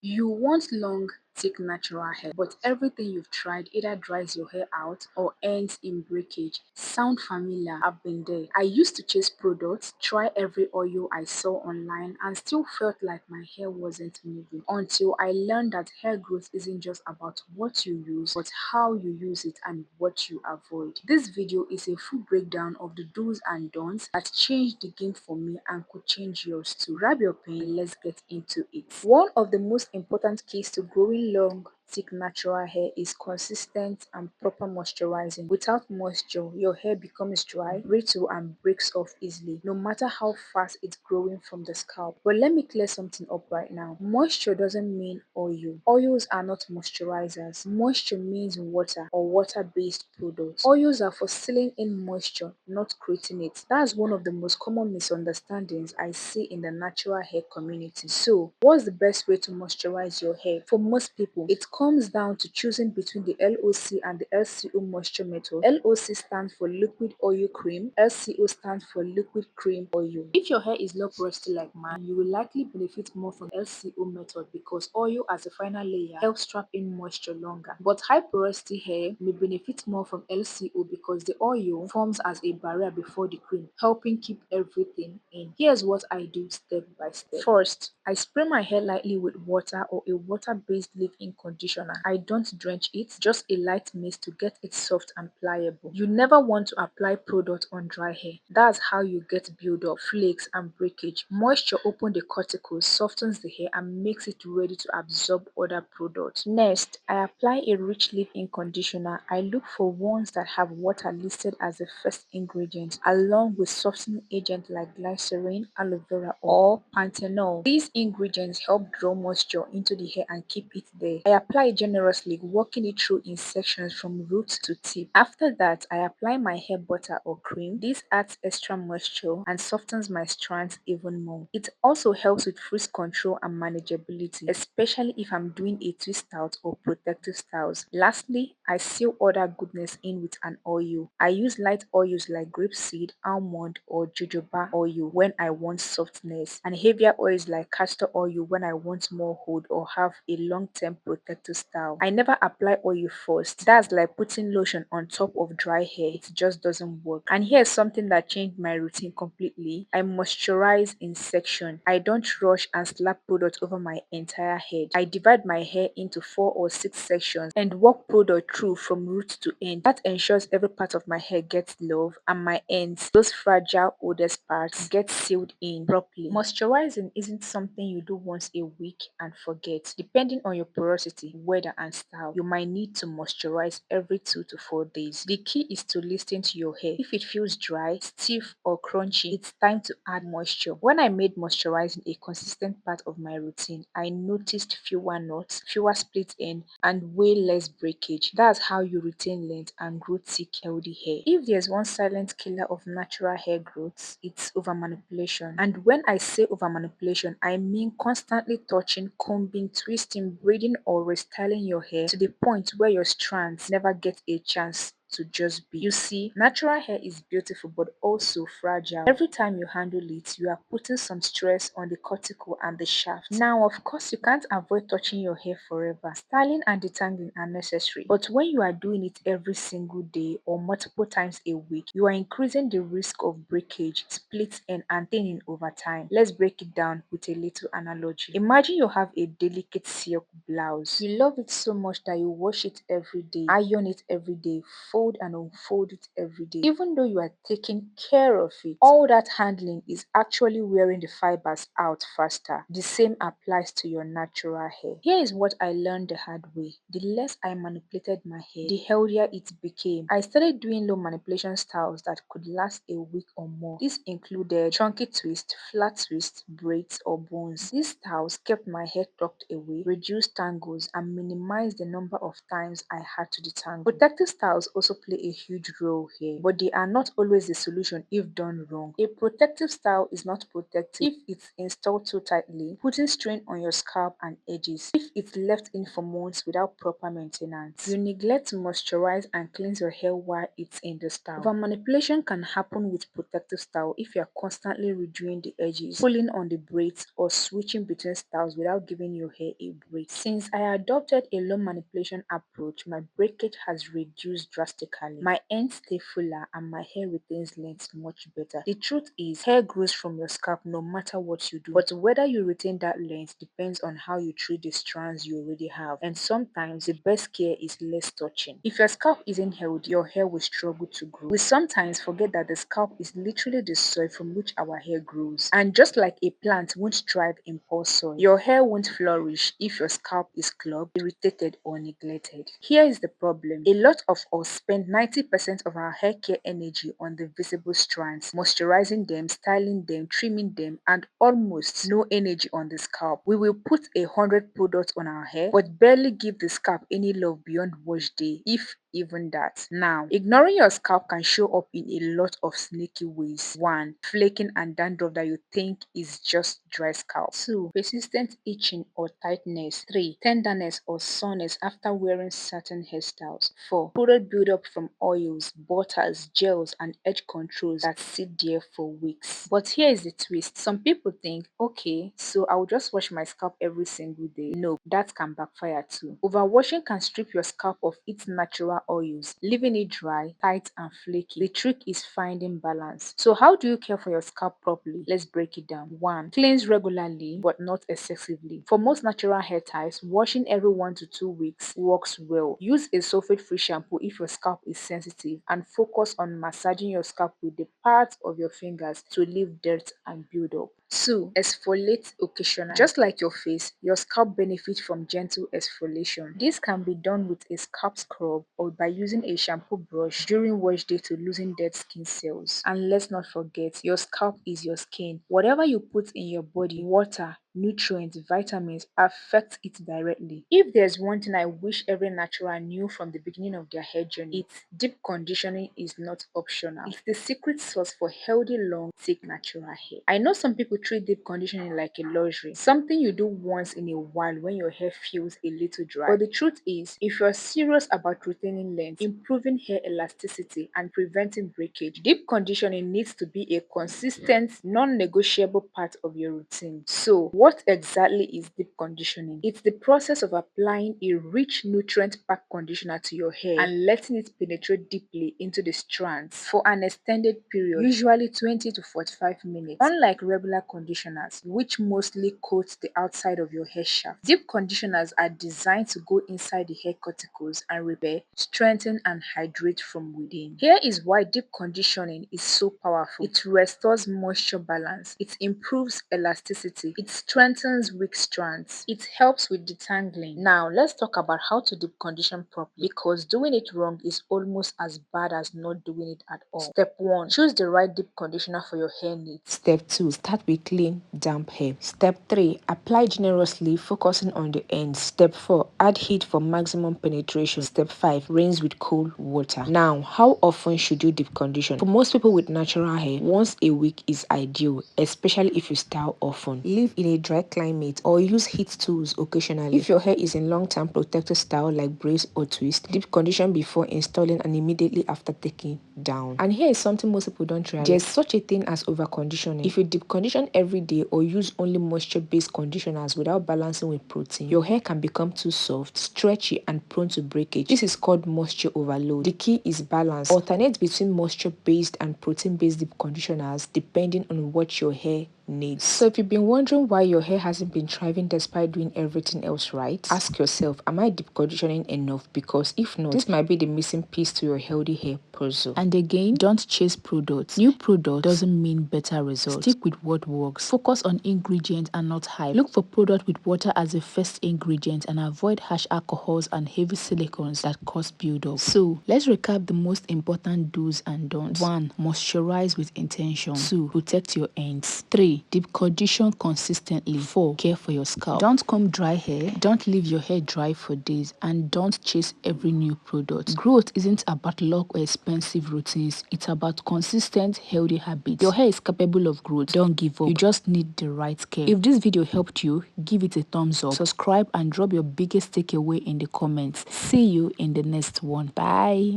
You want long, thick, natural hair, but everything you've tried either dries your hair out or ends in breakage. Sound familiar? I've been there. I used to chase products, try every oil I saw online, and still felt like my hair wasn't moving until I learned that hair growth isn't just about what you use, but how you use it and what you avoid. This video is a full breakdown of the do's and don'ts that changed the game for me and could change yours too. Grab your pen and let's get into it. One of the most important keys to growing long, thick natural hair is consistent and proper moisturizing. Without moisture, your hair becomes dry, brittle, and breaks off easily, no matter how fast it's growing from the scalp. But let me clear something up right now. Moisture doesn't mean oil. Oils are not moisturizers. Moisture means water or water-based products. Oils are for sealing in moisture, not creating it. That's one of the most common misunderstandings I see in the natural hair community. So, what's the best way to moisturize your hair? For most people, it comes down to choosing between the LOC and the LCO moisture method. LOC stands for liquid oil cream, LCO stands for liquid cream oil. If your hair is low porosity like mine, you will likely benefit more from LCO method because oil as a final layer helps trap in moisture longer. But high porosity hair may benefit more from LCO because the oil forms as a barrier before the cream, helping keep everything in. Here's what I do step by step. First, I spray my hair lightly with water or a water-based leave-in conditioner. I don't drench it, just a light mist to get it soft and pliable. You never want to apply product on dry hair. That's how you get build-up, flakes, and breakage. Moisture opens the cuticles, softens the hair, and makes it ready to absorb other products. Next, I apply a rich leave-in conditioner. I look for ones that have water listed as the first ingredient, along with softening agents like glycerin, aloe vera, or panthenol. These ingredients help draw moisture into the hair and keep it there. I apply it generously, working it through in sections from root to tip. After that, I apply my hair butter or cream. This adds extra moisture and softens my strands even more. It also helps with frizz control and manageability, especially if I'm doing a twist out or protective styles. Lastly, I seal other goodness in with an oil. I use light oils like grapeseed, almond, or jojoba oil when I want softness, and heavier oils like castor oil when I want more hold or have a long-term protective style. I never apply oil first. That's like putting lotion on top of dry hair. It just doesn't work. And here's something that changed my routine completely. I moisturize in section. I don't rush and slap product over my entire head. I divide my hair into 4 or 6 sections and work product through from root to end. That ensures every part of my hair gets love and my ends, those fragile oldest parts, get sealed in properly. Moisturizing isn't something you do once a week and forget. Depending on your porosity, weather, and style, you might need to moisturize every 2 to 4 days. The key is to listen to your hair. If it feels dry, stiff, or crunchy, it's time to add moisture. When I made moisturizing a consistent part of my routine, I noticed fewer knots, fewer split ends, and way less breakage. That's how you retain length and grow thick, healthy hair. If there's one silent killer of natural hair growth, it's over manipulation. And when I say over manipulation, I mean constantly touching, combing, twisting, braiding, or restyling your hair to the point where your strands never get a chance to just be. You see, natural hair is beautiful but also fragile. Every time you handle it, you are putting some stress on the cuticle and the shaft. Now, of course, you can't avoid touching your hair forever. Styling and detangling are necessary, but when you are doing it every single day or multiple times a week, you are increasing the risk of breakage, split end, and thinning over time. Let's break it down with a little analogy. Imagine you have a delicate silk blouse. You love it so much that you wash it every day, iron it every day, fold and unfold it every day. Even though you are taking care of it, all that handling is actually wearing the fibers out faster. The same applies to your natural hair. Here is what I learned the hard way. The less I manipulated my hair, the healthier it became. I started doing low manipulation styles that could last a week or more. This included chunky twist, flat twist, braids, or bones. These styles kept my hair tucked away, reduced tangles, and minimized the number of times I had to detangle. Protective styles also also play a huge role here, but they are not always the solution if done wrong. A protective style is not protective if it's installed too tightly, putting strain on your scalp and edges. If it's left in for months without proper maintenance, you neglect to moisturize and cleanse your hair while it's in the style. Over manipulation can happen with protective style if you are constantly redoing the edges, pulling on the braids, or switching between styles without giving your hair a break. Since I adopted a low manipulation approach, my breakage has reduced drastically. My ends stay fuller and my hair retains length much better. The truth is, hair grows from your scalp no matter what you do, but whether you retain that length depends on how you treat the strands you already have, and sometimes the best care is less touching. If your scalp isn't healthy, your hair will struggle to grow. We sometimes forget that the scalp is literally the soil from which our hair grows, and just like a plant won't thrive in poor soil, your hair won't flourish if your scalp is clogged, irritated, or neglected. Here is the problem. A lot of us spend 90% of our hair care energy on the visible strands, moisturizing them, styling them, trimming them, and almost no energy on the scalp. We will put 100 products on our hair, but barely give the scalp any love beyond wash day, if even that. Now, ignoring your scalp can show up in a lot of sneaky ways. 1. Flaking and dandruff that you think is just dry scalp. 2. Persistent itching or tightness. 3. Tenderness or soreness after wearing certain hairstyles. 4. Product buildup from oils, butters, gels, and edge controls that sit there for weeks. But here is the twist. Some people think, okay, so I'll just wash my scalp every single day. No, that can backfire too. Overwashing can strip your scalp of its natural oils, leaving it dry, tight, and flaky. The trick is finding balance. So how do you care for your scalp properly? Let's break it down. 1. Cleanse regularly but not excessively. For most natural hair types, washing every 1 to 2 weeks works well. Use a sulfate-free shampoo if your scalp is sensitive, and focus on massaging your scalp with the parts of your fingers to leave dirt and build up. 2. Exfoliate occasionally. Just like your face, your scalp benefits from gentle exfoliation. This can be done with a scalp scrub or by using a shampoo brush during wash day to loosen dead skin cells. And let's not forget, your scalp is your skin. Whatever you put in your body, water, nutrients, vitamins, affect it directly. If there's one thing I wish every natural knew from the beginning of their hair journey, it's deep conditioning is not optional. It's the secret sauce for healthy, long, thick, natural hair. I know some people treat deep conditioning like a luxury, something you do once in a while when your hair feels a little dry. But the truth is, if you're serious about retaining length, improving hair elasticity, and preventing breakage, deep conditioning needs to be a consistent, non-negotiable part of your routine. So, what exactly is deep conditioning? It's the process of applying a rich, nutrient-packed conditioner to your hair and letting it penetrate deeply into the strands for an extended period, usually 20 to 45 minutes. Unlike regular conditioners, which mostly coat the outside of your hair shaft, deep conditioners are designed to go inside the hair cuticles and repair, strengthen, and hydrate from within. Here is why deep conditioning is so powerful. It restores moisture balance, it improves elasticity, it strengthens weak strands, it helps with detangling. Now, let's talk about how to deep condition properly, because doing it wrong is almost as bad as not doing it at all. Step 1. Choose the right deep conditioner for your hair needs. Step 2. Start with clean, damp hair. Step 3. Apply generously, focusing on the ends. Step 4. Add heat for maximum penetration. Step 5. Rinse with cold water. Now, how often should you deep condition? For most people with natural hair, once a week is ideal, especially if you style often. Live in a dry climate or use heat tools occasionally. If your hair is in long-term protected style like braids or twist, deep condition before installing and immediately after taking down. And here is something most people don't realize. There's such a thing as over conditioning. If you deep condition every day or use only moisture-based conditioners without balancing with protein, your hair can become too soft, stretchy, and prone to breakage. This is called moisture overload. The key is balance. Alternate between moisture-based and protein-based deep conditioners depending on what your hair needs. So if you've been wondering why your hair hasn't been thriving despite doing everything else right, ask yourself, am I deep conditioning enough? Because if not, this might be the missing piece to your healthy hair puzzle. And again, don't chase products. New product doesn't mean better results. Stick with what works. Focus on ingredients and not hype. Look for product with water as the first ingredient and avoid harsh alcohols and heavy silicones that cause buildup. So let's recap the most important do's and don'ts. 1. Moisturize with intention. 2. Protect your ends. 3. 3. Deep condition consistently. 4. Care for your scalp. Don't comb dry hair. Don't leave your hair dry for days. And don't chase every new product. Growth isn't about luck or expensive routines. It's about consistent, healthy habits. Your hair is capable of growth. Don't give up. You just need the right care. If this video helped you, give it a thumbs up. Subscribe and drop your biggest takeaway in the comments. See you in the next one. Bye.